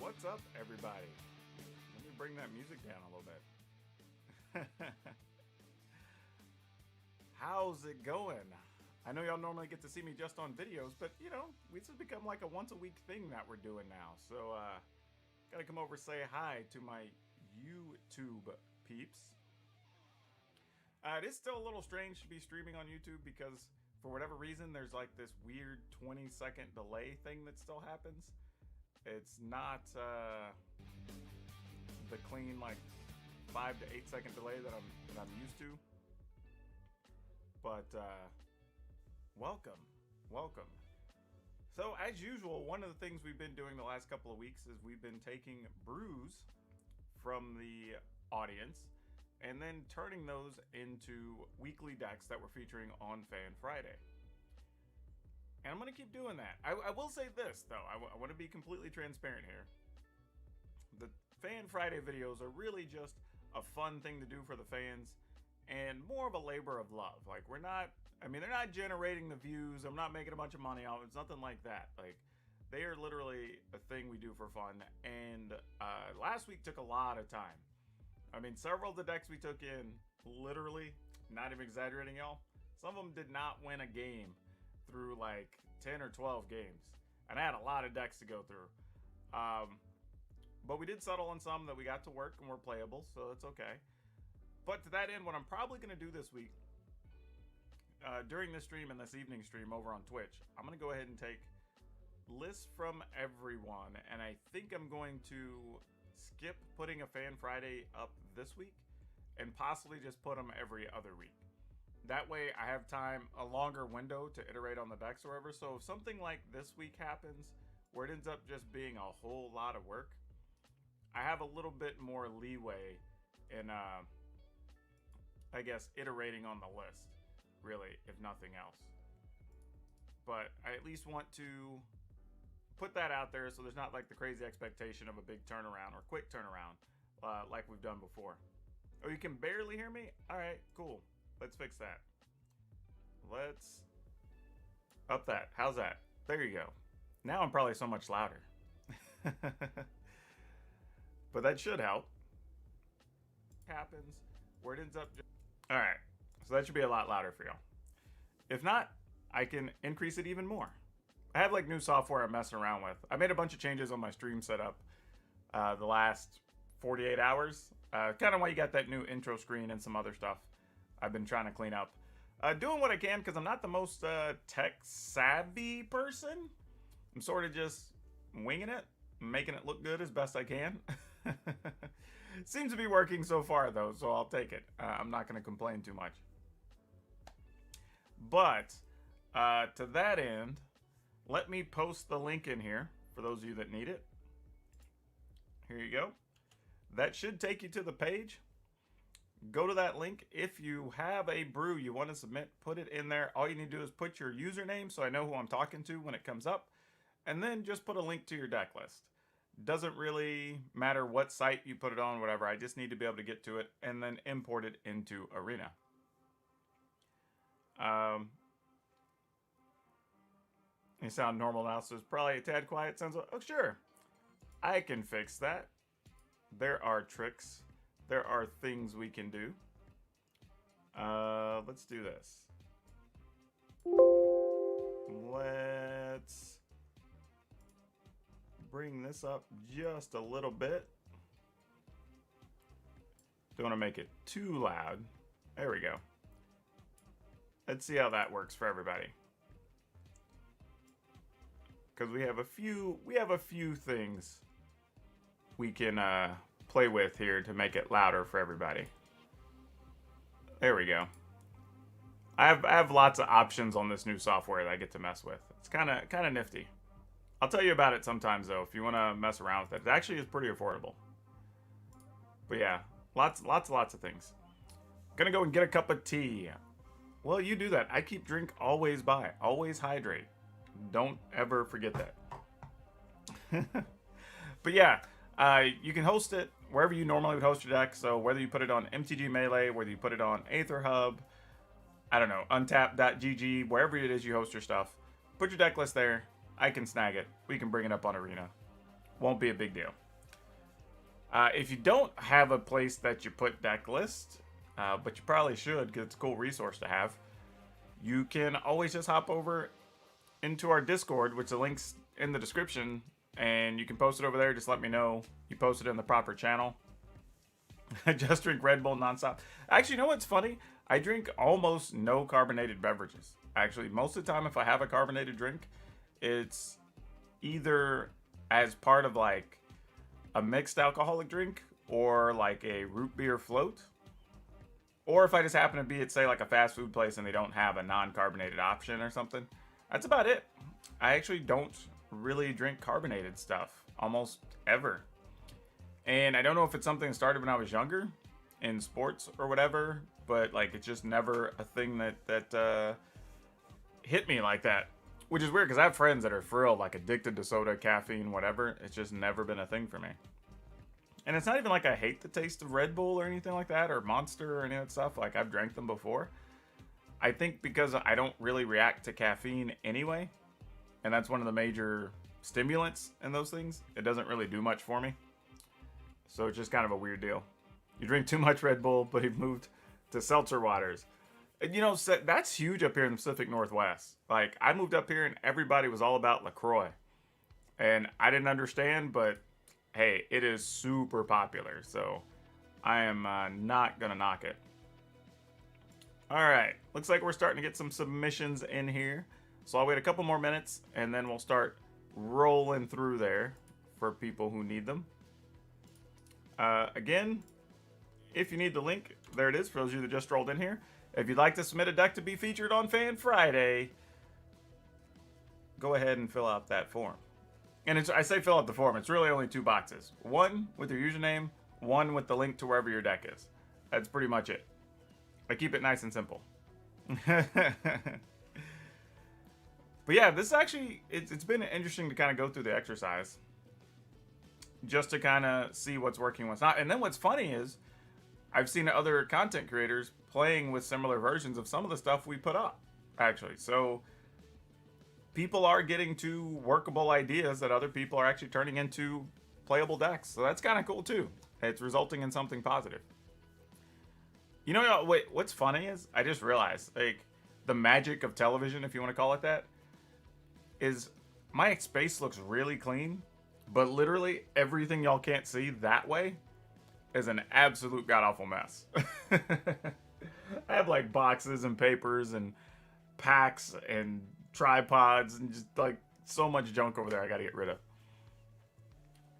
What's up, everybody? Let me bring that music down a little bit. How's it going? I know y'all normally get to see me just on videos, but you know, this has become like a once a week thing that we're doing now. So, gotta come over and say hi to my YouTube peeps. It is still a little strange to be streaming on YouTube because for whatever reason, there's like this weird 20-second delay thing that still happens. It's not the clean like 5 to 8 second delay that I'm used to. But welcome. So as usual, one of the things we've been doing the last couple of weeks is we've been taking brews from the audience and then turning those into weekly decks that we're featuring on Fan Friday. And I'm going to keep doing that. I will say this, though. I want to be completely transparent here. The Fan Friday videos are really just a fun thing to do for the fans and more of a labor of love. Like, they're not generating the views. I'm not making a bunch of money off it. It's nothing like that. Like, they are literally a thing we do for fun. And last week took a lot of time. I mean, several of the decks we took in, literally, not even exaggerating, y'all, some of them did not win a game through like 10 or 12 games. And I had a lot of decks to go through. But we did settle on some that we got to work and were playable, so it's okay. But to that end, what I'm probably going to do this week, during this stream and this evening stream over on Twitch, I'm going to go ahead and take lists from everyone. And I think I'm going to skip putting a Fan Friday up this week and possibly just put them every other week. That way I have time, a longer window to iterate on the decks or whatever. So if something like this week happens where it ends up just being a whole lot of work, I have a little bit more leeway in, I guess, iterating on the list, really, if nothing else. But I at least want to put that out there so there's not like the crazy expectation of a big turnaround or quick turnaround like we've done before. Oh, you can barely hear me? All right, cool. Let's fix that. Let's up that. How's that? There you go. Now I'm probably so much louder. But that should help. Happens where it ends up. All right. So that should be a lot louder for y'all. If not, I can increase it even more. I have like new software I'm messing around with. I made a bunch of changes on my stream setup the last 48 hours. Kind of why you got that new intro screen and some other stuff I've been trying to clean up. Doing what I can because I'm not the most tech savvy person. I'm sort of just winging it, making it look good as best I can. Seems to be working so far though, so I'll take it. I'm not going to complain too much. But to that end, let me post the link in here for those of you that need it. Here you go. That should take you to the page. Go to that link. If you have a brew you want to submit, put it in there. All you need to do is put your username so I know who I'm talking to when it comes up. And then just put a link to your deck list. Doesn't really matter what site you put it on, whatever. I just need to be able to get to it and then import it into Arena. You sound normal now, so it's probably a tad quiet. Sounds like, oh, sure. I can fix that. There are tricks. There are things we can do. Let's do this. Let's bring this up just a little bit. Don't want to make it too loud. There we go. Let's see how that works for everybody. Because we have a few things we can play with here to make it louder for everybody. There we go. I have lots of options on this new software that I get to mess with. It's kind of nifty. I'll tell you about it sometimes though if you want to mess around with it. It actually is pretty affordable. But yeah, lots of things. Gonna go and get a cup of tea. Well, you do that. I keep drink always by. Always hydrate. Don't ever forget that. But yeah, you can host it wherever you normally would host your deck. So whether you put it on MTG Melee, whether you put it on Aether Hub, I don't know, untap.gg, wherever it is you host your stuff, put your deck list there. I can snag it. We can bring it up on Arena. won't be a big deal. If you don't have a place that you put deck list, but you probably should because it's a cool resource to have, you can always just hop over into our Discord, which the link's in the description, and you can post it over there. Just let me know you posted it in the proper channel. Just drink Red Bull nonstop. Actually, you know what's funny? I drink almost no carbonated beverages. Actually, most of the time if I have a carbonated drink, it's either as part of like a mixed alcoholic drink or like a root beer float. Or if I just happen to be at, say, like a fast food place and they don't have a non-carbonated option or something. That's about it. I actually don't really drink carbonated stuff almost ever. And I don't know if it's something that started when I was younger in sports or whatever, but like it's just never a thing that hit me like that. Which is weird because I have friends that are for real like addicted to soda, caffeine, whatever. It's just never been a thing for me. And it's not even like I hate the taste of Red Bull or anything like that, or Monster or any of that stuff. Like, I've drank them before. I think because I don't really react to caffeine anyway, and that's one of the major stimulants in those things, it doesn't really do much for me. So it's just kind of a weird deal. You drink too much Red Bull, but you've moved to seltzer waters. And, you know, that's huge up here in the Pacific Northwest. Like, I moved up here and everybody was all about LaCroix. And I didn't understand, but hey, it is super popular, so I am not gonna knock it. All right, looks like we're starting to get some submissions in here, so I'll wait a couple more minutes and then we'll start rolling through there for people who need them. Again, if you need the link, there it is for those of you that just rolled in here. If you'd like to submit a deck to be featured on Fan Friday, go ahead and fill out that form. And I say fill out the form. It's really only 2 boxes. One with your username, one with the link to wherever your deck is. That's pretty much it. I keep it nice and simple. But yeah, this actually, it's been interesting to kind of go through the exercise. Just to kind of see what's working, what's not. And then what's funny is, I've seen other content creators playing with similar versions of some of the stuff we put up, actually. So people are getting to workable ideas that other people are actually turning into playable decks. So that's kind of cool too. It's resulting in something positive. You know, wait, what's funny is I just realized, like, the magic of television, if you want to call it that, is my space looks really clean, but literally everything y'all can't see that way is an absolute god-awful mess. I have like boxes and papers and packs and tripods and just like so much junk over there I gotta get rid of.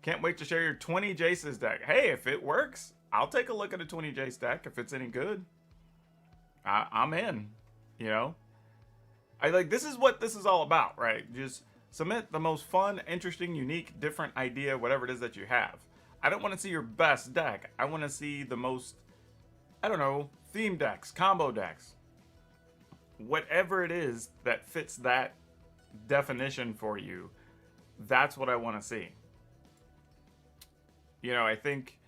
Can't wait to share your 20 Jace's deck. Hey, if it works, I'll take a look at a 20 Jace deck. If it's any good, I'm in, you know? This is what this is all about, right? Just submit the most fun, interesting, unique, different idea, whatever it is that you have. I don't want to see your best deck. I want to see the most, I don't know, theme decks, combo decks. Whatever it is that fits that definition for you, that's what I want to see. You know, I think,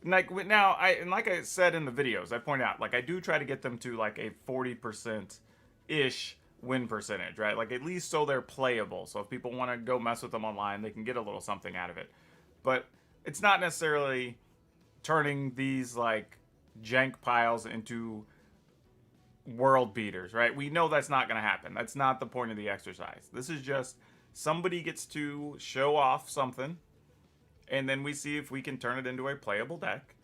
like now, like I said in the videos, I point out, like I do try to get them to like a 40%-ish win percentage, right? Like at least so they're playable. So if people want to go mess with them online, they can get a little something out of it. But it's not necessarily turning these like jank piles into world beaters, right? We know that's not going to happen. That's not the point of the exercise. This is just somebody gets to show off something, and then we see if we can turn it into a playable deck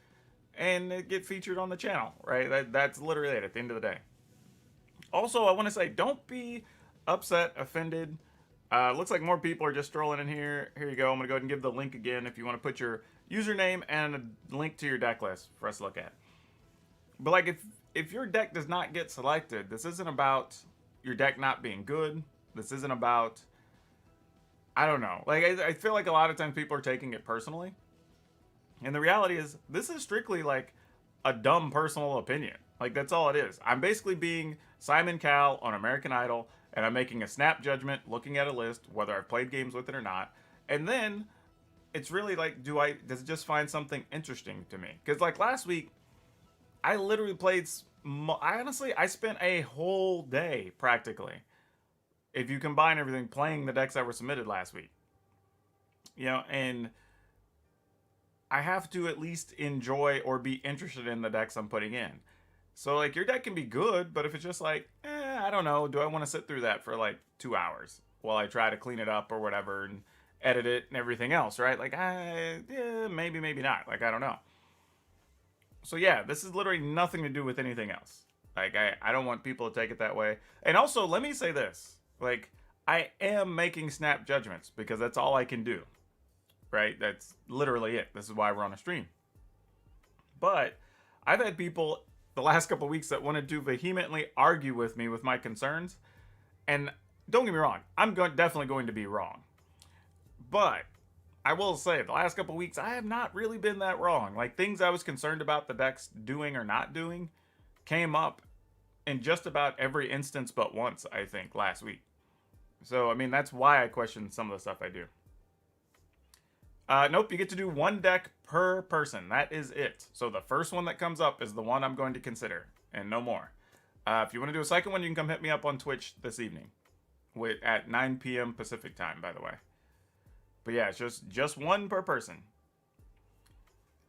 and it get featured on the channel, right? That's literally it at the end of the day. Also, I want to say, don't be upset, offended. Looks like more people are just strolling in here. Here you go. I'm going to go ahead and give the link again if you want to put your username and a link to your deck list for us to look at. But like if your deck does not get selected, this isn't about your deck not being good. This isn't about, I don't know. Like I feel like a lot of times people are taking it personally. And the reality is this is strictly like a dumb personal opinion. Like that's all it is. I'm basically being Simon Cowell on American Idol, and I'm making a snap judgment, looking at a list, whether I've played games with it or not. And then it's really like, does it just find something interesting to me? Because like last week, I literally played, I spent a whole day practically, if you combine everything, playing the decks that were submitted last week. You know, and I have to at least enjoy or be interested in the decks I'm putting in. So like your deck can be good, but if it's just like, I don't know, do I want to sit through that for like 2 hours while I try to clean it up or whatever and edit it and everything else, right? Like, yeah, maybe, maybe not. Like, I don't know. So yeah, this is literally nothing to do with anything else. Like, I don't want people to take it that way. And also, let me say this. Like, I am making snap judgments because that's all I can do. Right? That's literally it. This is why we're on a stream. But I've had people the last couple of weeks that wanted to vehemently argue with me with my concerns. And don't get me wrong, I'm definitely going to be wrong. But I will say, the last couple of weeks, I have not really been that wrong. Like, things I was concerned about the decks doing or not doing came up in just about every instance but once, I think, last week. So, I mean, that's why I question some of the stuff I do. Nope, you get to do one deck per person. That is it. So the first one that comes up is the one I'm going to consider, and no more. If you want to do a second one, you can come hit me up on Twitch this evening at 9 p.m. Pacific time, by the way. But yeah, it's just one per person.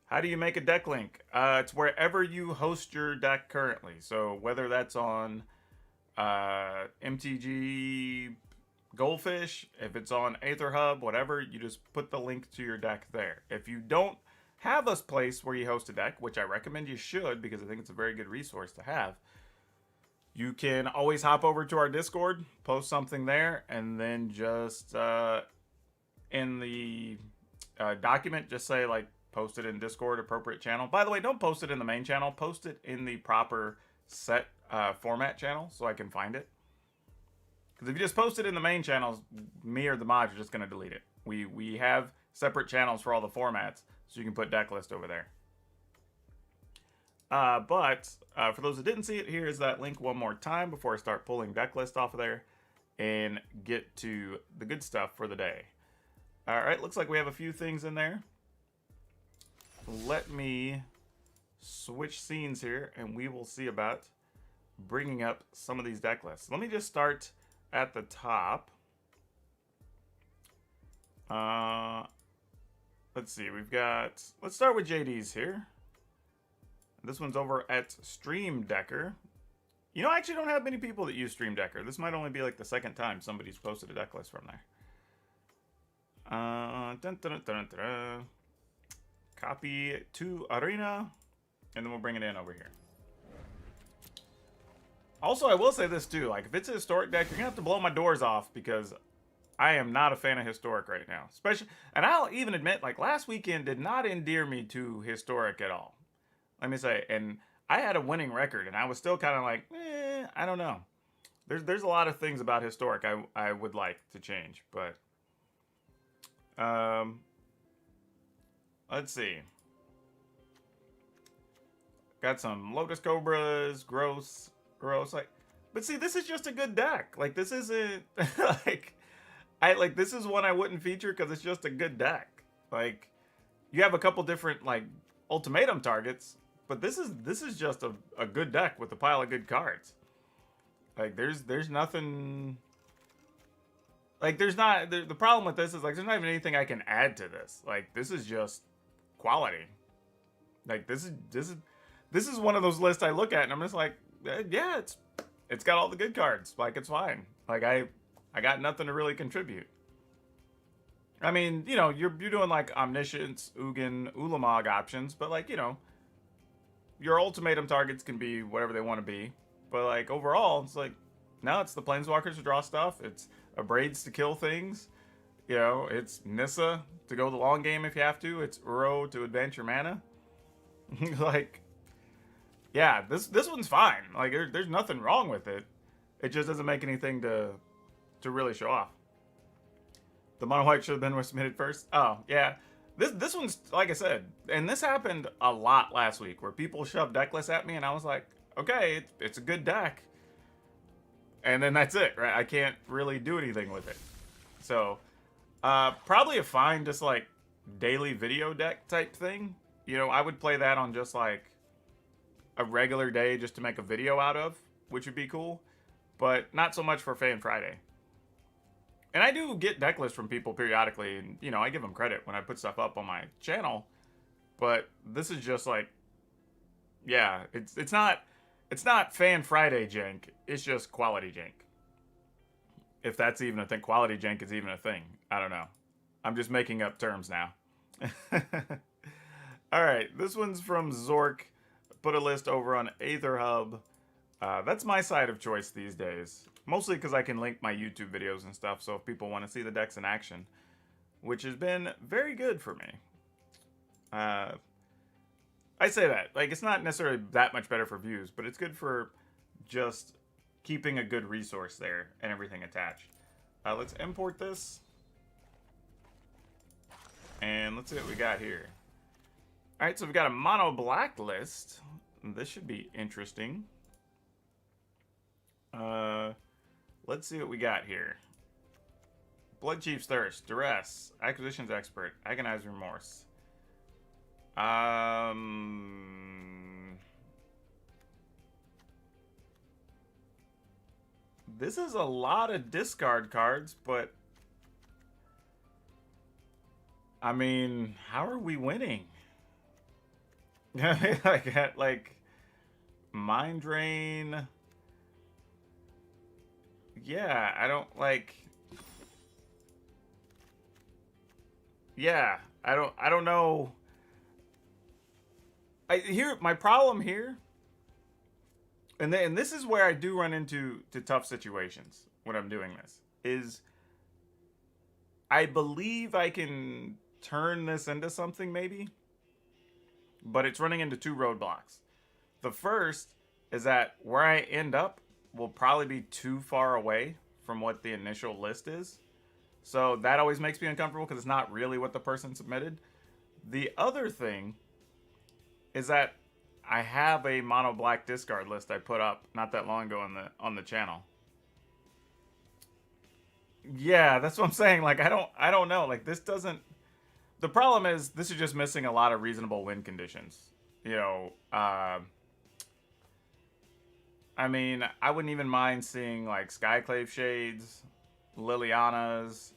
How do you make a deck link? It's wherever you host your deck currently. So whether that's on MTG Goldfish, if it's on Aether Hub, whatever, you just put the link to your deck there. If you don't have a place where you host a deck, which I recommend you should because I think it's a very good resource to have, you can always hop over to our Discord, post something there, and then just in the document, just say like post it in Discord, appropriate channel. By the way, don't post it in the main channel. Post it in the proper set format channel so I can find it. Because if you just post it in the main channels, me or the mods are just going to delete it. We have separate channels for all the formats, so you can put deck list over there. But for those that didn't see it, here is that link one more time before I start pulling deck list off of there and get to the good stuff for the day. All right, looks like we have a few things in there. Let me switch scenes here, and we will see about bringing up some of these deck lists. Let me just start at the top. Let's see, let's start with JD's here. This one's over at Stream Decker. You know, I actually don't have many people that use Stream Decker. This might only be like the second time somebody's posted a deck list from there. Copy to Arena, and then we'll bring it in over here. Also, I will say this too, like if it's a historic deck, you're gonna have to blow my doors off because I am not a fan of historic right now. Especially, and I'll even admit, like last weekend did not endear me to historic at all. Let me say, and I had a winning record, and I was still kind of like, I don't know. There's a lot of things about historic I would like to change, but let's see. Got some Lotus Cobras, gross, like, but see, this is just a good deck. Like, this isn't like, this is one I wouldn't feature because it's just a good deck. Like, you have a couple different like ultimatum targets, but this is just a good deck with a pile of good cards. Like, there's nothing. Like, there's not the problem with this is like there's not even anything I can add to this. Like, this is just quality. Like, this is one of those lists I look at and I'm just like, yeah, it's got all the good cards. Like, it's fine. Like, I got nothing to really contribute. I mean, you know, you're doing like Omniscience, Ugin, Ulamog options, but like, you know, your ultimatum targets can be whatever they want to be. But like overall, it's like, no, it's the Planeswalkers to draw stuff. It's Abrades to kill things. You know, it's Nissa to go the long game if you have to. It's Uro to advance your mana. Like, yeah, this one's fine. Like, there's nothing wrong with it. It just doesn't make anything to really show off. The mono white should have been submitted first. Oh, yeah. This one's, like I said, and this happened a lot last week where people shoved deck lists at me and I was like, okay, it's a good deck. And then that's it, right? I can't really do anything with it. So, probably a fine just like daily video deck type thing. You know, I would play that on just like a regular day just to make a video out of, which would be cool. But not so much for Fan Friday. And I do get deck lists from people periodically, and you know, I give them credit when I put stuff up on my channel. But this is just like, yeah, it's not Fan Friday jank. It's just quality jank. If that's even a thing, quality jank is even a thing. I don't know. I'm just making up terms now. All right, this one's from Zork. Put a list over on Aether Hub. That's my side of choice these days. Mostly because I can link my YouTube videos and stuff, so if people want to see the decks in action, which has been very good for me. I say that. Like, it's not necessarily that much better for views, but it's good for just keeping a good resource there and everything attached. Let's import this. And let's see what we got here. Alright, so we've got a mono black list. This should be interesting. Let's see what we got here. Bloodchief's Thirst, Duress, Acquisitions Expert, Agonized Remorse. This is a lot of discard cards, but I mean, how are we winning? like Mind Drain. Yeah, I don't like. Yeah, I don't know. My problem here, and this is where I do run into tough situations when I'm doing this, is I believe I can turn this into something maybe, but it's running into two roadblocks. The first is that where I end up will probably be too far away from what the initial list is. So that always makes me uncomfortable because it's not really what the person submitted. The other thing is that I have a mono black discard list I put up not that long ago on the channel. Yeah, that's what I'm saying. Like, I don't know. Like, this doesn't. The problem is this is just missing a lot of reasonable win conditions. You know, I mean, I wouldn't even mind seeing like Skyclave Shades, Liliana's,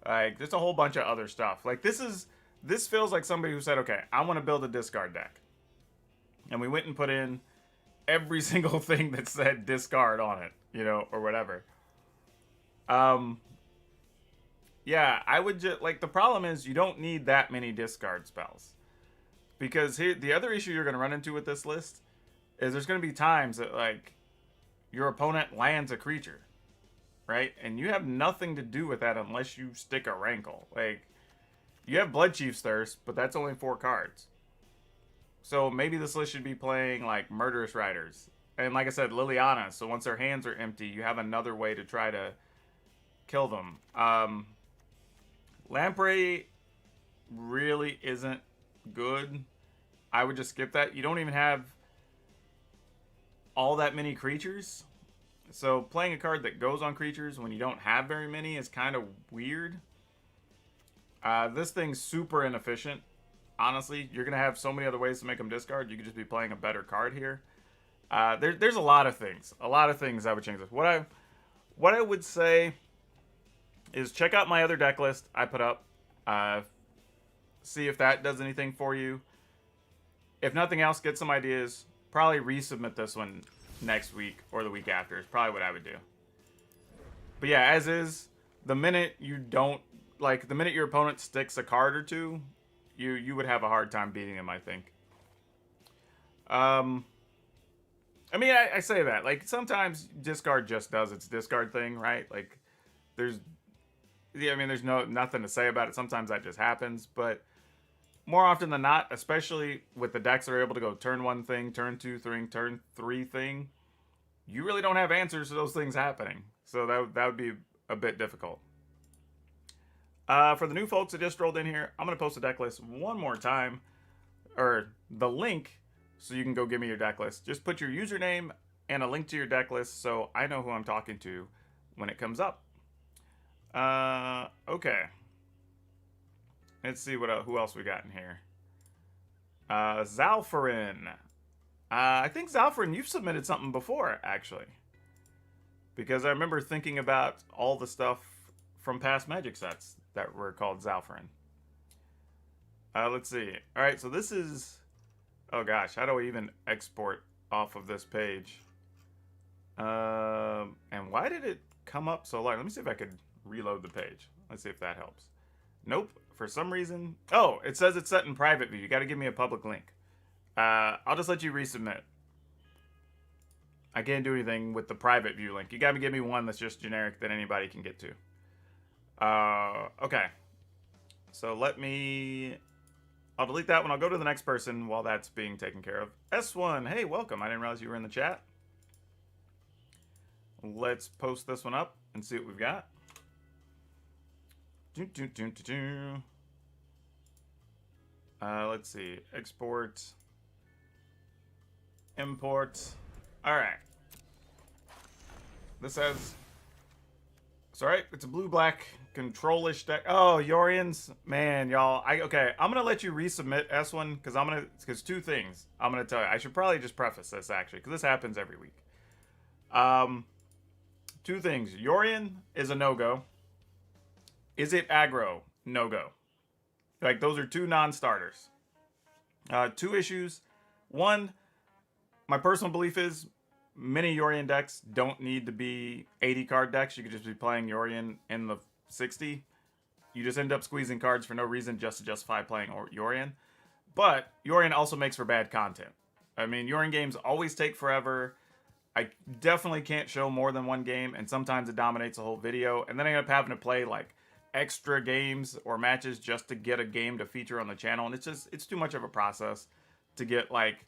like just a whole bunch of other stuff. Like this feels like somebody who said, okay, I want to build a discard deck. And we went and put in every single thing that said discard on it, you know, or whatever. Yeah, I would just, like, the problem is you don't need that many discard spells. Because here, the other issue you're going to run into with this list is there's going to be times that, like, your opponent lands a creature, right? And you have nothing to do with that unless you stick a Rankle. Like, you have Bloodchief's Thirst, but that's only 4 cards. So maybe this list should be playing, like, Murderous Riders. And like I said, Liliana. So once their hands are empty, you have another way to try to kill them. Lamprey really isn't good. I would just skip that. You don't even have all that many creatures. So playing a card that goes on creatures when you don't have very many is kind of weird. This thing's super inefficient. Honestly, you're going to have so many other ways to make them discard. You could just be playing a better card here. There's a lot of things. A lot of things that would change this. What I would say is check out my other deck list I put up. See if that does anything for you. If nothing else, get some ideas. Probably resubmit this one next week or the week after is probably what I would do. But yeah, as is, the minute you don't, like, the minute your opponent sticks a card or two, you would have a hard time beating him, I think. I mean, I say that. Like, sometimes discard just does its discard thing, right? Like, there's nothing to say about it. Sometimes that just happens, but more often than not, especially with the decks that are able to go turn 1 thing, turn 2 thing, turn 3 thing, you really don't have answers to those things happening. So that would be a bit difficult. For the new folks that just rolled in here, I'm going to post a deck list one more time, or the link, so you can go give me your deck list. Just put your username and a link to your deck list so I know who I'm talking to when it comes up. Okay. Let's see who else we got in here. Zalfarin. I think Zalfarin, you've submitted something before, actually. Because I remember thinking about all the stuff from past Magic sets that were called Zalfarin. Let's see. All right, so this is... Oh gosh, how do I even export off of this page? And why did it come up so large? Let me see if I could reload the page. Let's see if that helps. Nope. For some reason... Oh, it says it's set in private view. You got to give me a public link. I'll just let you resubmit. I can't do anything with the private view link. You got to give me one that's just generic that anybody can get to. Okay. So let me... I'll delete that one. I'll go to the next person while that's being taken care of. S1, hey, welcome. I didn't realize you were in the chat. Let's post this one up and see what we've got. Let's see. Export. Import. All right. This has... Sorry, it's a blue-black control-ish deck. Oh, Yorians. Man, y'all. Okay, I'm going to let you resubmit S1 because two things I'm going to tell you. I should probably just preface this, actually, because this happens every week. Two things. Yorian is a no-go. Is it aggro? No-go. Like, those are two non-starters. Two issues. One, my personal belief is many Yorian decks don't need to be 80 card decks. You could just be playing Yorian in the 60. You just end up squeezing cards for no reason just to justify playing Yorian. But Yorian also makes for bad content. I mean, Yorian games always take forever. I definitely can't show more than one game, and sometimes it dominates a whole video. And then I end up having to play like extra games or matches just to get a game to feature on the channel. And it's too much of a process to get like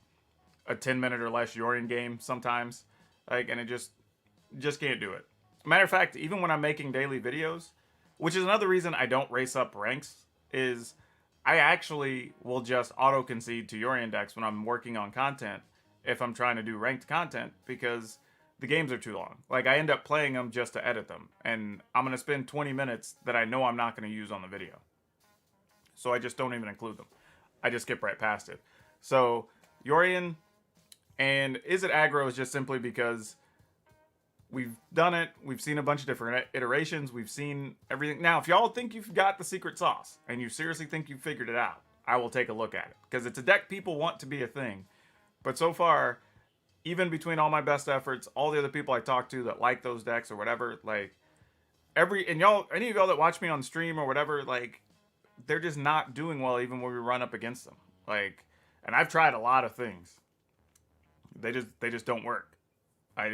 a 10-minute or less Yorian game sometimes. Like, and it just can't do it. Matter of fact, even when I'm making daily videos, which is another reason I don't race up ranks, is I actually will just auto-concede to Yorian decks when I'm working on content if I'm trying to do ranked content, because the games are too long. Like, I end up playing them just to edit them, and I'm going to spend 20 minutes that I know I'm not going to use on the video. So I just don't even include them. I just skip right past it. So, Yorian... And is it aggro is just simply because we've done it. We've seen a bunch of different iterations. We've seen everything. Now, if y'all think you've got the secret sauce and you seriously think you've figured it out, I will take a look at it. Because it's a deck people want to be a thing. But so far, even between all my best efforts, all the other people I talk to that like those decks or whatever, like, and y'all, any of y'all that watch me on stream or whatever, like, they're just not doing well even when we run up against them. Like, and I've tried a lot of things. They just don't work. I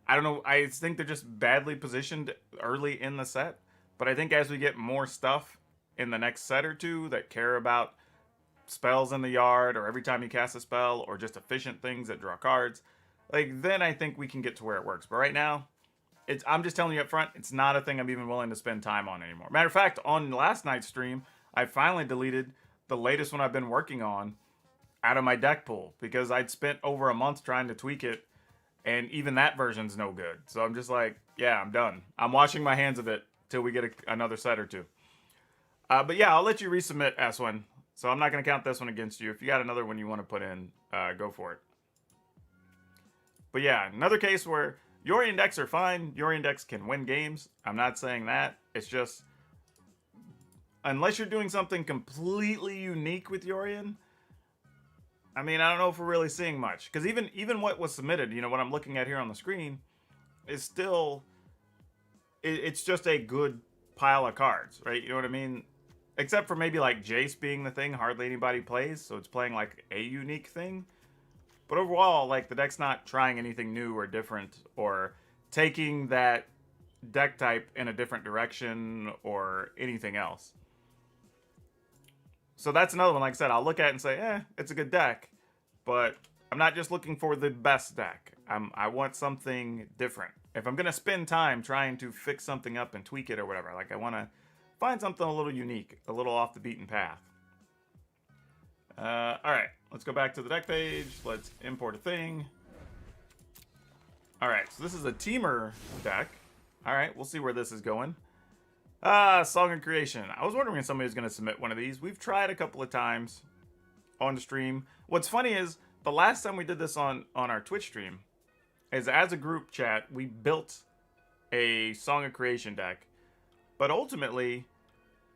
don't know. I think they're just badly positioned early in the set. But I think as we get more stuff in the next set or two that care about spells in the yard or every time you cast a spell or just efficient things that draw cards, like, then I think we can get to where it works. But right now, I'm just telling you up front, it's not a thing I'm even willing to spend time on anymore. Matter of fact, on last night's stream, I finally deleted the latest one I've been working on out of my deck pool because I'd spent over a month trying to tweak it, and even that version's no good. So I'm just like, yeah, I'm done. I'm washing my hands of it till we get another set or two. But yeah, I'll let you resubmit S1. So I'm not going to count this one against you. If you got another one you want to put in, go for it. But yeah, another case where Yorian decks are fine. Yorian decks can win games. I'm not saying that. It's just, unless you're doing something completely unique with Yorian, I mean, I don't know if we're really seeing much. Because even what was submitted, you know, what I'm looking at here on the screen, is still... It's just a good pile of cards, right? You know what I mean? Except for maybe, like, Jace being the thing hardly anybody plays, so it's playing, like, a unique thing. But overall, like, the deck's not trying anything new or different, or taking that deck type in a different direction, or anything else. So that's another one, like I said, I'll look at it and say, it's a good deck. But I'm not just looking for the best deck. I want something different. If I'm going to spend time trying to fix something up and tweak it or whatever, like, I want to find something a little unique, a little off the beaten path. Alright, let's go back to the deck page. Let's import a thing. Alright, so this is a teamer deck. Alright, we'll see where this is going. Song of Creation. I was wondering if somebody was going to submit one of these. We've tried a couple of times on the stream. What's funny is, the last time we did this on our Twitch stream, is as a group chat, we built a Song of Creation deck. but ultimately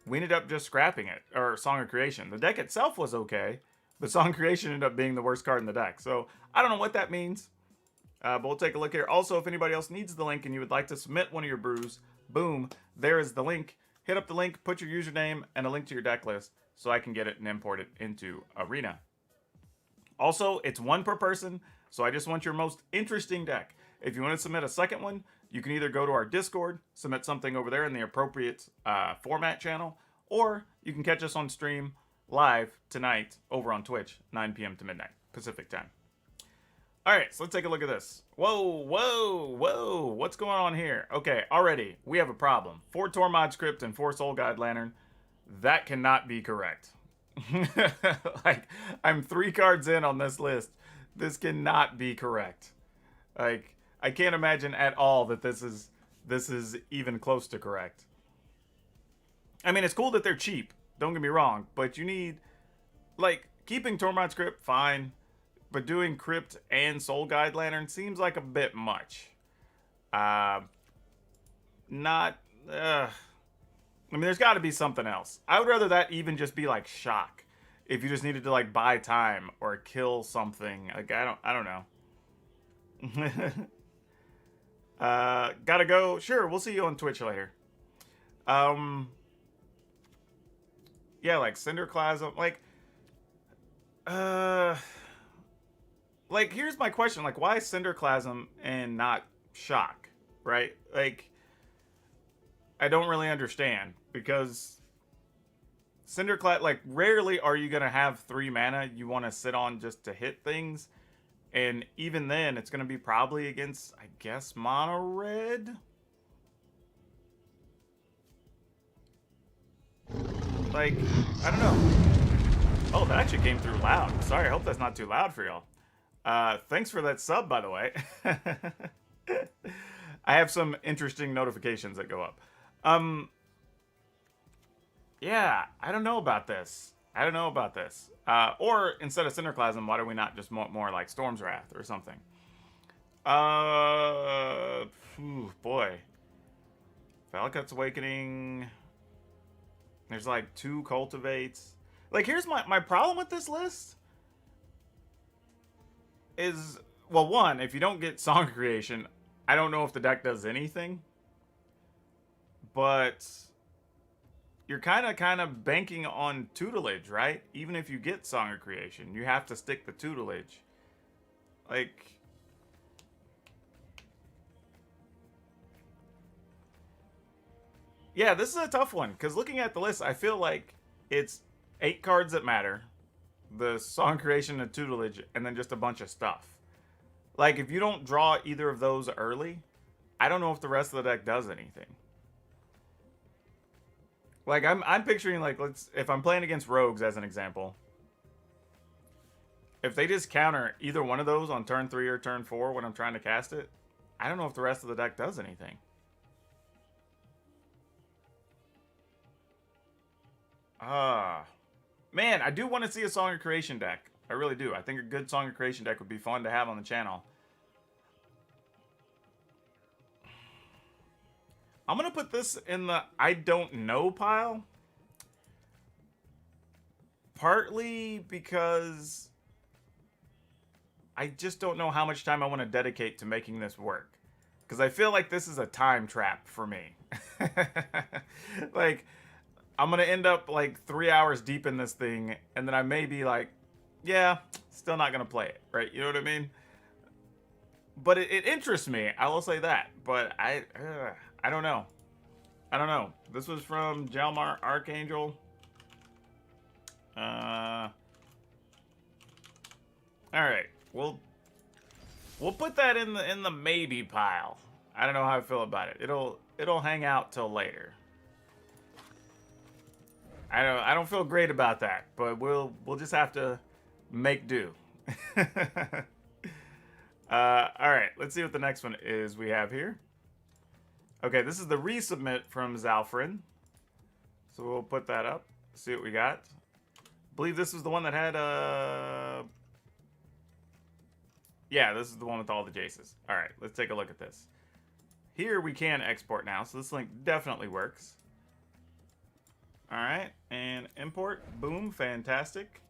we ended up just scrapping it, or Song of Creation. The deck itself was okay, but Song of Creation ended up being the worst card in the deck. So I don't know what that means, but we'll take a look here. Also, if anybody else needs the link and you would like to submit one of your brews, boom, there is the link. Hit up the link, put your username and a link to your deck list so I can get it and import it into Arena. Also, it's one per person, so I just want your most interesting deck. If you want to submit a second one, you can either go to our Discord, submit something over there in the appropriate format channel, or you can catch us on stream live tonight over on Twitch, 9 p.m. to midnight Pacific time. All right, so let's take a look at this. Whoa, whoa, whoa. What's going on here? Okay, already, we have a problem. 4 Tormod's Crypt and 4 Soul Guide Lantern. That cannot be correct. Like, I'm 3 cards in on this list. This cannot be correct. Like, I can't imagine at all that this is even close to correct. I mean, it's cool that they're cheap. Don't get me wrong, but you need, like, keeping Tormod's Crypt, fine. But doing Crypt and Soul Guide Lantern seems like a bit much. I mean, there's got to be something else. I would rather that even just be like Shock. If you just needed to like buy time or kill something. Like, I don't know. Gotta go. Sure, we'll see you on Twitch later. Yeah, like Cinderclasm. Like, here's my question. Like, why Cinderclasm and not Shock, right? Like, I don't really understand. Because Cinderclasm, like, rarely are you going to have 3 mana you want to sit on just to hit things. And even then, it's going to be probably against, I guess, mono red? Like, I don't know. Oh, that actually came through loud. Sorry, I hope that's not too loud for y'all. Thanks for that sub, by the way. I have some interesting notifications that go up. Yeah, I don't know about this. Or instead of Cinderclasm, why do we not just want more like Storm's Wrath or something? Boy. Valakut's Awakening. There's like 2 Cultivates. Like, here's my problem with this list. Is, well, one, if you don't get Song Creation, I don't know if the deck does anything. But you're kind of banking on tutelage, right? Even if you get Song of Creation, you have to stick the tutelage. Like, yeah, this is a tough one, because looking at the list, I feel like it's 8 cards that matter, the Song Creation and tutelage, and then just a bunch of stuff. Like, if you don't draw either of those early, I don't know if the rest of the deck does anything. Like, I'm picturing, like, if I'm playing against rogues as an example, if they just counter either one of those on turn 3 or turn 4 when I'm trying to cast it, I don't know if the rest of the deck does anything. Man, I do want to see a Song of Creation deck. I really do. I think a good Song of Creation deck would be fun to have on the channel. I'm going to put this in the I don't know pile. Partly because I just don't know how much time I want to dedicate to making this work. Because I feel like this is a time trap for me. Like, I'm going to end up like 3 hours deep in this thing, and then I may be like, yeah, still not going to play it, right? You know what I mean? But it interests me, I will say that. But I don't know. I don't know. This was from Jalmar Archangel. All right. We'll put that in the maybe pile. I don't know how I feel about it. It'll hang out till later. I don't feel great about that, but we'll just have to make do. All right, let's see what the next one is we have here. Okay, this is the resubmit from Zalfrin. So we'll put that up, see what we got. I believe this was the one that had yeah, this is the one with all the Jaces. All right, let's take a look at this. Here we can export now, so this link definitely works. All right, and import. Boom, fantastic.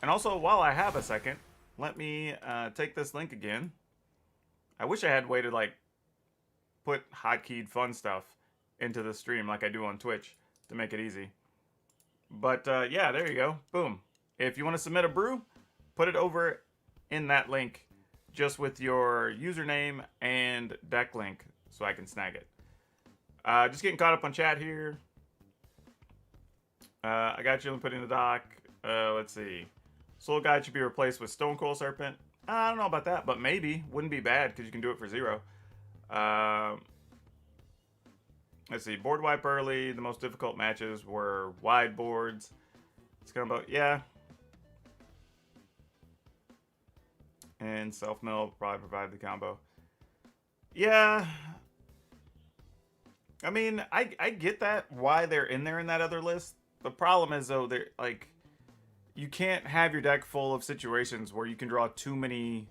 And also, while I have a second, let me take this link again. I wish I had a way to like put hotkeyed fun stuff into the stream like I do on Twitch to make it easy. But yeah, there you go. Boom. If you want to submit a brew, put it over in that link just with your username and deck link so I can snag it. Just getting caught up on chat here. I got you put in the doc. Let's see. Soul Guide should be replaced with Stone Cold Serpent. I don't know about that, but maybe. Wouldn't be bad because you can do it for 0. Let's see. Board wipe early. The most difficult matches were wide boards. It's kind of about, yeah. And self-mill probably provide the combo. Yeah. I mean, I get that, why they're in there in that other list. The problem is, though, they're like, you can't have your deck full of situations where you can draw too many,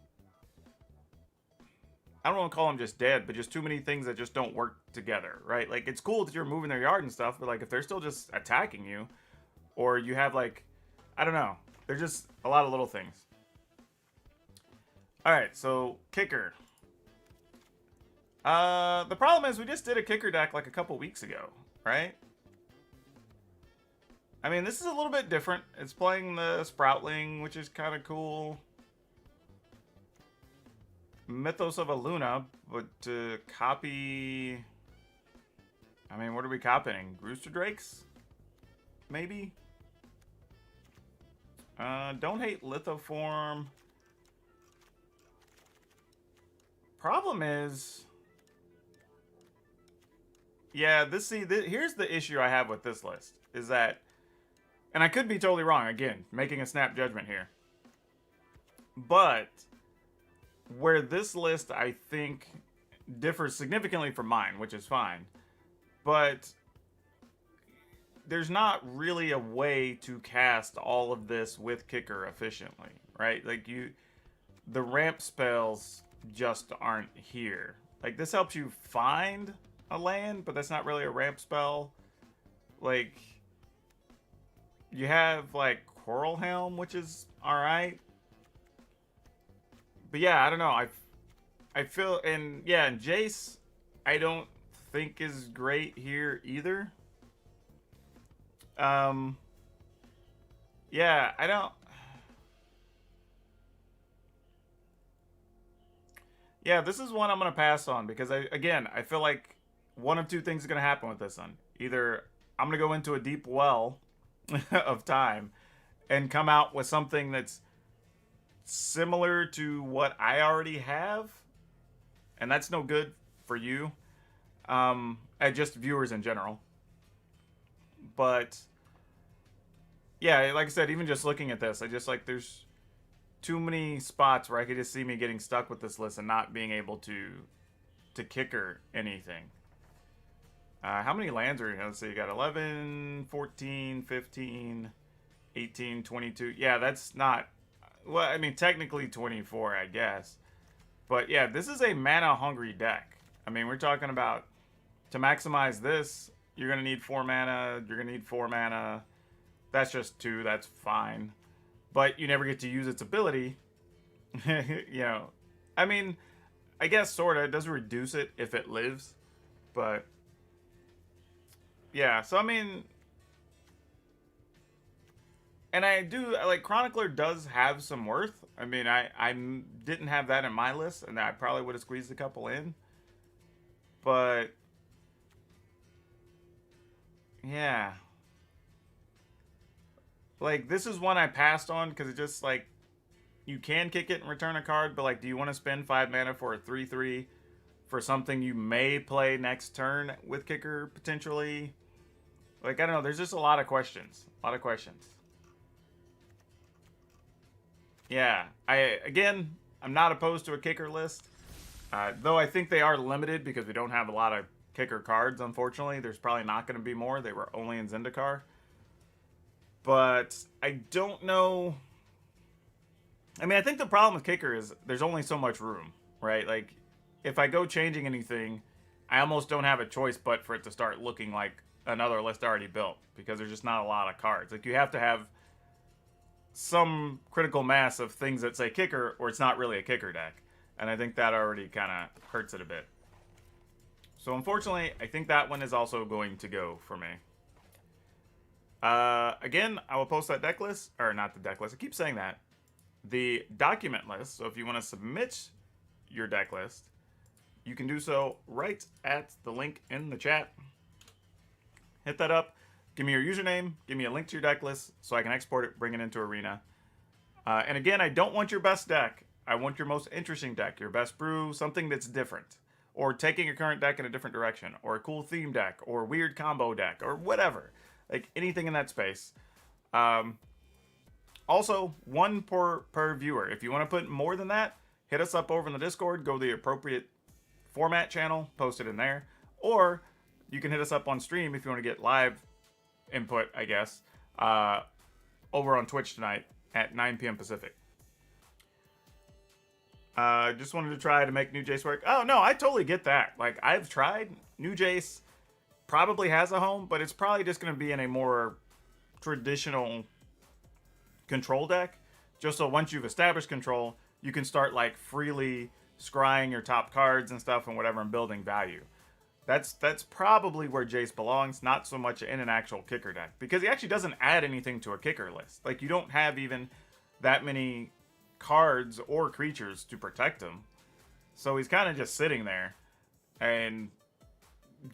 I don't want to call them just dead, but just too many things that just don't work together, right? Like, it's cool that you're moving their yard and stuff, but like, if they're still just attacking you, or you have like, I don't know, they're just a lot of little things. Alright, so, kicker. The problem is we just did a kicker deck like a couple weeks ago, right? I mean, this is a little bit different. It's playing the Sproutling, which is kind of cool. Mythos of a Luna, but to copy... I mean, what are we copying? Rooster Drakes? Maybe? Don't hate Lithoform. Problem is... Yeah, here's the issue I have with this list. Is that... And I could be totally wrong, again, making a snap judgment here. But where this list, I think, differs significantly from mine, which is fine. But there's not really a way to cast all of this with kicker efficiently, right? Like, the ramp spells just aren't here. Like, this helps you find a land, but that's not really a ramp spell. Like... You have, like, Coral Helm, which is alright. But yeah, I don't know. I feel... And, yeah, and Jace, I don't think is great here either. Yeah, I don't... Yeah, this is one I'm going to pass on. Because, I feel like one of two things is going to happen with this one. Either I'm going to go into a deep well... of time and come out with something that's similar to what I already have, and that's no good for you, and just viewers in general. But yeah, like I said, even just looking at this, I just like there's too many spots where I could just see me getting stuck with this list and not being able to kicker anything. How many lands are you? Let's see, you got 11, 14, 15, 18, 22. Yeah, that's not... Well, I mean, technically 24, I guess. But yeah, this is a mana-hungry deck. I mean, we're talking about... To maximize this, you're going to need 4 mana. You're going to need 4 mana. That's just 2. That's fine. But you never get to use its ability. You know. I mean, I guess sort of. It does reduce it if it lives. But... Yeah, so I mean, and I do, like, Chronicler does have some worth. I mean, I didn't have that in my list, and I probably would have squeezed a couple in. But, yeah. Like, this is one I passed on, because it just, like, you can kick it and return a card, but, like, do you want to spend 5 mana for a 3/3 for something you may play next turn with kicker, potentially? Like, I don't know. There's just a lot of questions. A lot of questions. Yeah. Again, I'm not opposed to a kicker list. Though I think they are limited because we don't have a lot of kicker cards, unfortunately. There's probably not going to be more. They were only in Zendikar. But I don't know. I mean, I think the problem with kicker is there's only so much room, right? Like, if I go changing anything, I almost don't have a choice but for it to start looking like another list already built because there's just not a lot of cards. Like, you have to have some critical mass of things that say kicker, or it's not really a kicker deck. And I think that already kind of hurts it a bit. So unfortunately, I think that one is also going to go for me. Again, I will post that deck list, or not the deck list, I keep saying that. The document list, so if you want to submit your deck list, you can do so right at the link in the chat. Hit that up, give me your username, give me a link to your deck list so I can export it, bring it into Arena. And again, I don't want your best deck. I want your most interesting deck, your best brew, something that's different. Or taking your current deck in a different direction. Or a cool theme deck. Or a weird combo deck. Or whatever. Like, anything in that space. Also, one per viewer. If you want to put more than that, hit us up over in the Discord. Go to the appropriate format channel. Post it in there. Or you can hit us up on stream if you want to get live input, I guess. Over on Twitch tonight at 9 p.m. Pacific. Just wanted to try to make new Jace work. Oh, no, I totally get that. Like, I've tried. New Jace probably has a home, but it's probably just going to be in a more traditional control deck. Just so once you've established control, you can start, like, freely scrying your top cards and stuff and whatever and building value. That's probably where Jace belongs, not so much in an actual kicker deck. Because he actually doesn't add anything to a kicker list. Like, you don't have even that many cards or creatures to protect him, so he's kind of just sitting there and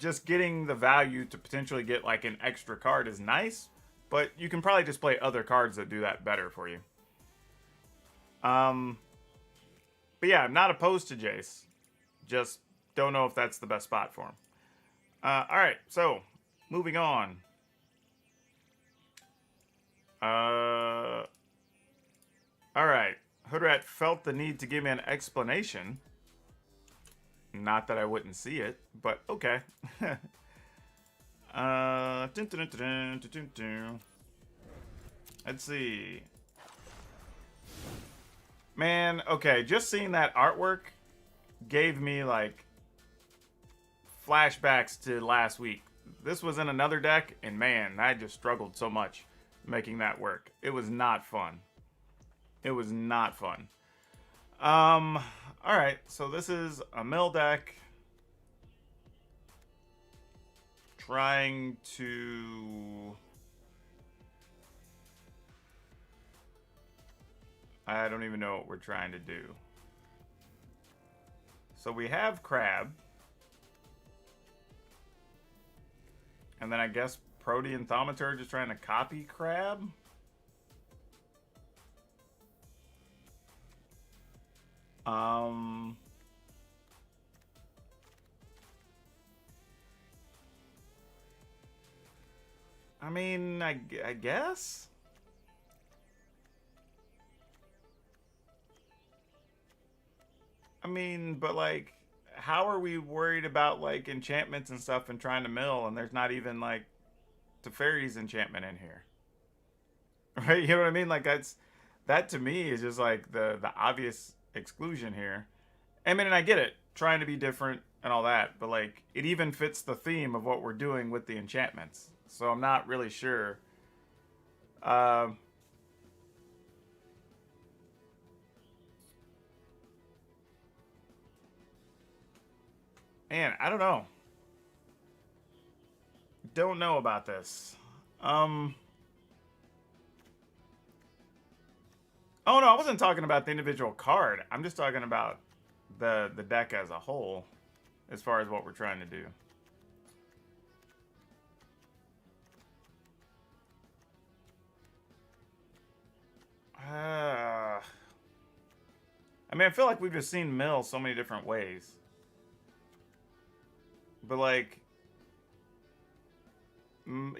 just getting the value to potentially get like an extra card is nice, but you can probably just play other cards that do that better for you. But yeah, I'm not opposed to Jace, just don't know if that's the best spot for him. All right, so moving on. All right. Hoodrat felt the need to give me an explanation. Not that I wouldn't see it, but okay. Let's see. Man, okay, just seeing that artwork gave me, like, flashbacks to last week. This was in another deck, and man, I just struggled so much making that work. It was not fun. It was not fun. Alright, so this is a mill deck. Trying to... I don't even know what we're trying to do. So we have Crab. And then I guess Protean Thaumaturge is trying to copy Crab. I mean, I guess? I mean, but like, how are we worried about like enchantments and stuff and trying to mill and there's not even like Teferi's enchantment in here? Right? You know what I mean? Like that to me is just like the obvious exclusion here. I mean, and I get it, trying to be different and all that, but like it even fits the theme of what we're doing with the enchantments. So I'm not really sure. Man, I don't know. Don't know about this. Oh no, I wasn't talking about the individual card. I'm just talking about the deck as a whole, as far as what we're trying to do. I mean, I feel like we've just seen mill so many different ways. But like,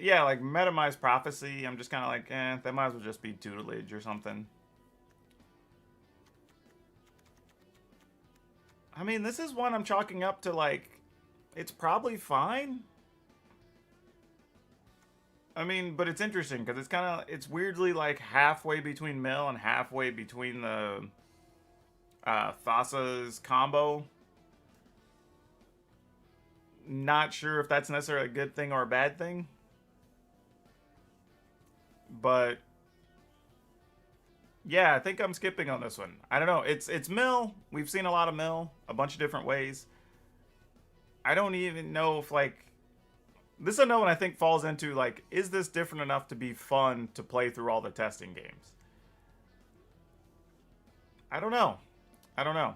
yeah, like Metamized Prophecy, I'm just kind of like, that might as well just be tutelage or something. I mean, this is one I'm chalking up to like, it's probably fine. I mean, but it's interesting because it's kind of, it's weirdly like halfway between mill and halfway between the Thassa's combo. not sure if that's necessarily a good thing or a bad thing. But yeah, I think I'm skipping on this one. I don't know. It's mill. We've seen a lot of mill, a bunch of different ways. I don't even know if like this unknown I think falls into like, is this different enough to be fun to play through all the testing games? I don't know. I don't know.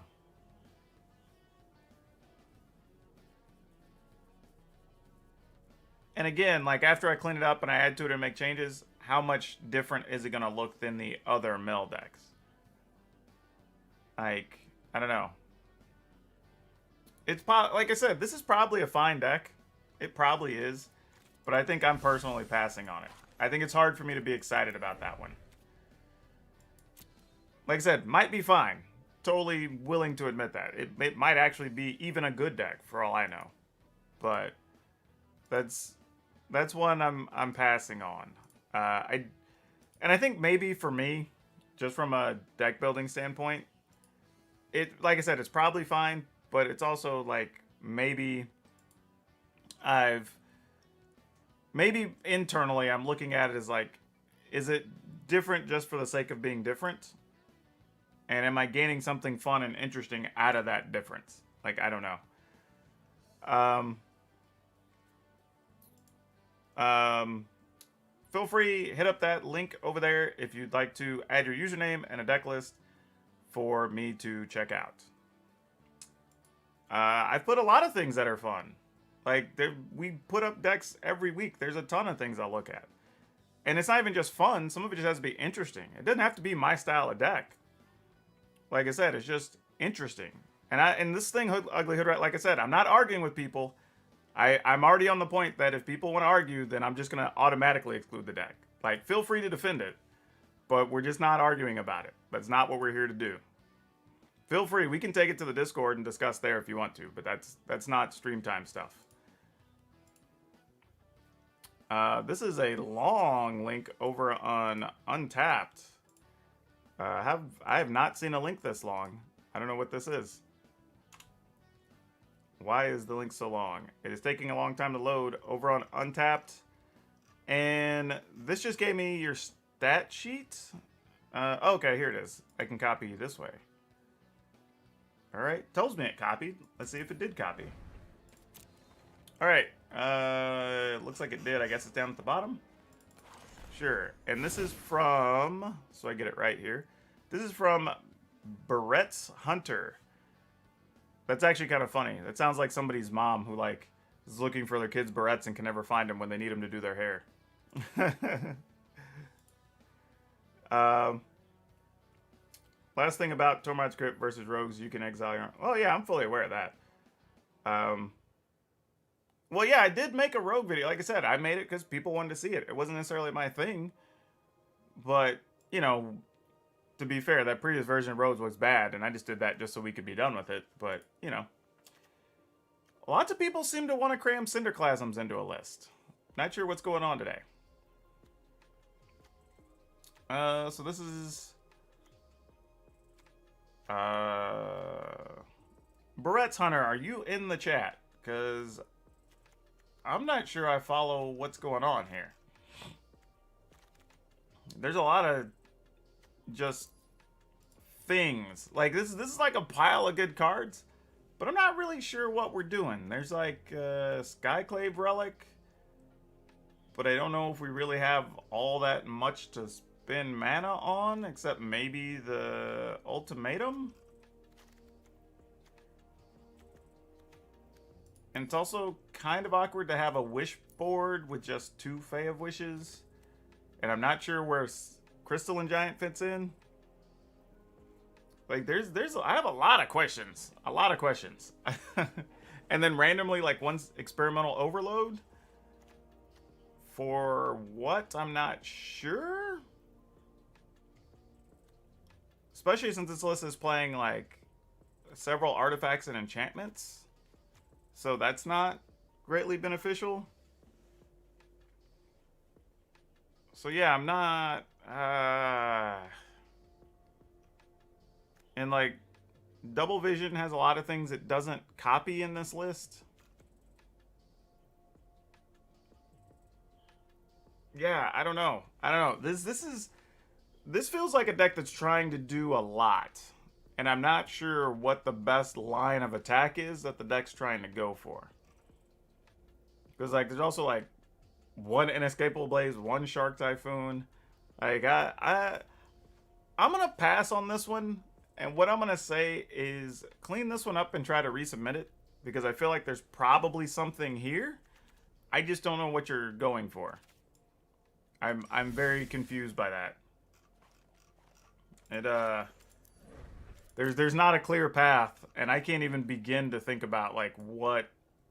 And again, like after I clean it up and I add to it and make changes, how much different is it going to look than the other mill decks? Like, I don't know. It's like I said, this is probably a fine deck. It probably is. But I think I'm personally passing on it. I think it's hard for me to be excited about that one. Like I said, might be fine. Totally willing to admit that. It might actually be even a good deck for all I know. But that's one I'm passing on. And I think maybe for me, just from a deck building standpoint, like I said, it's probably fine, but it's also like maybe internally I'm looking at it as like, is it different just for the sake of being different? And am I gaining something fun and interesting out of that difference? Like, I don't know. Feel free, hit up that link over there if you'd like to add your username and a deck list for me to check out. I've put a lot of things that are fun. Like, we put up decks every week. There's a ton of things I'll look at. And it's not even just fun. Some of it just has to be interesting. It doesn't have to be my style of deck. Like I said, it's just interesting. And this thing, Ugly Hood Rat, like I said, I'm not arguing with people. I'm already on the point that if people want to argue, then I'm just going to automatically exclude the deck. Like, feel free to defend it, but we're just not arguing about it. That's not what we're here to do. Feel free. We can take it to the Discord and discuss there if you want to, but that's not stream time stuff. This is a long link over on Untapped. I have not seen a link this long. I don't know what this is. Why is the link so long? It is taking a long time to load over on Untapped. And this just gave me your stat sheet. Okay, here it is. I can copy this way. Alright, tells me it copied. Let's see if it did copy. Alright, looks like it did. I guess it's down at the bottom. Sure. And this is from, so I get it right here. This is from Barrett's Hunter. That's actually kind of funny. That sounds like somebody's mom who like is looking for their kids' barrettes and can never find them when they need them to do their hair. Last thing about Tormod's Crypt versus Rogues, you can exile your... Oh yeah, I'm fully aware of that. Well, yeah, I did make a Rogue video. Like I said, I made it because people wanted to see it. It wasn't necessarily my thing. But, you know, to be fair, that previous version of Rogues was bad, and I just did that just so we could be done with it. But, you know. Lots of people seem to want to cram Cinderclasms into a list. Not sure what's going on today. So this is... Barrett's Hunter, are you in the chat? Because I'm not sure I follow what's going on here. There's a lot of just things. Like, this is like a pile of good cards, but I'm not really sure what we're doing. There's like Skyclave Relic, but I don't know if we really have all that much to spend mana on, except maybe the Ultimatum. And it's also kind of awkward to have a wish board with just 2 Fae of Wishes. And I'm not sure where Crystalline Giant fits in. Like, I have a lot of questions. A lot of questions. And then randomly, like, one Experimental Overload? For what? I'm not sure. Especially since this list is playing, like, several artifacts and enchantments. So that's not greatly beneficial. So yeah, I'm not... And like, Double Vision has a lot of things it doesn't copy in this list. Yeah, I don't know. This feels like a deck that's trying to do a lot. And I'm not sure what the best line of attack is that the deck's trying to go for. Because like there's also like one Inescapable Blaze, one Shark Typhoon. Like I'm gonna pass on this one, and what I'm gonna say is clean this one up and try to resubmit it because I feel like there's probably something here. I just don't know what you're going for. I'm very confused by that. There's not a clear path, and I can't even begin to think about like what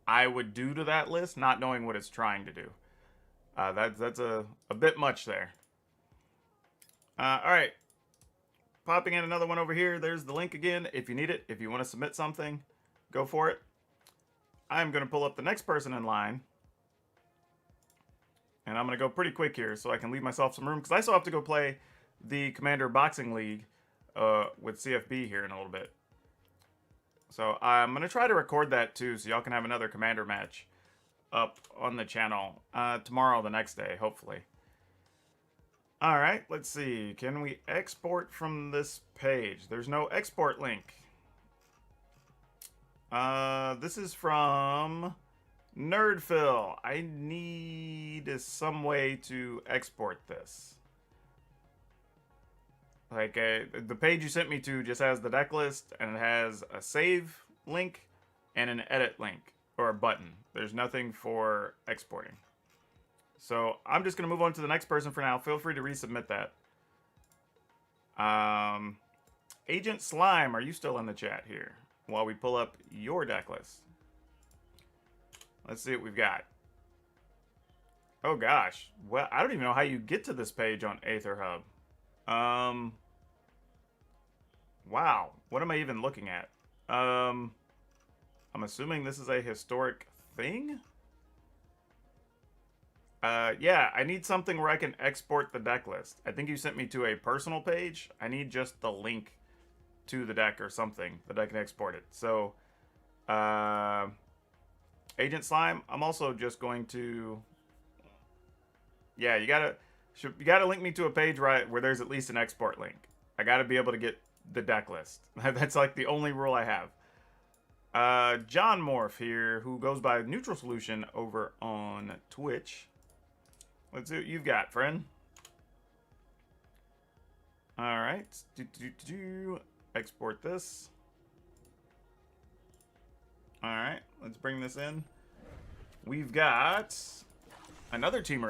I would do to that list, not knowing what it's trying to do. That's a bit much there. All right, popping in another one over here. There's the link again. If you need it, if you want to submit something, go for it. I'm gonna pull up the next person in line, and I'm gonna go pretty quick here so I can leave myself some room because I still have to go play the Commander Boxing League with CFB here in a little bit. So I'm gonna try to record that too, so y'all can have another Commander match up on the channel tomorrow, the next day, hopefully. All right, let's see. Can we export from this page? There's no export link. This is from Nerdphil. I need some way to export this. Like, the page you sent me to just has the deck list, and it has a save link and an edit link, or a button. There's nothing for exporting. So I'm just going to move on to the next person for now. Feel free to resubmit that. Agent Slime, are you still in the chat here? While we pull up your deck list. Let's see what we've got. Oh gosh. Well, I don't even know how you get to this page on Aether Hub. Wow. What am I even looking at? I'm assuming this is a historic thing? Yeah, I need something where I can export the deck list. I think you sent me to a personal page. I need just the link to the deck or something that I can export it. So, Agent Slime, I'm also just going to... Yeah, you gotta link me to a page where there's at least an export link. I gotta be able to get the deck list. That's like the only rule I have. John Morph here, who goes by Neutral Solution over on Twitch. Let's see what you've got, friend. Alright. Export this. Alright, let's bring this in. We've got another team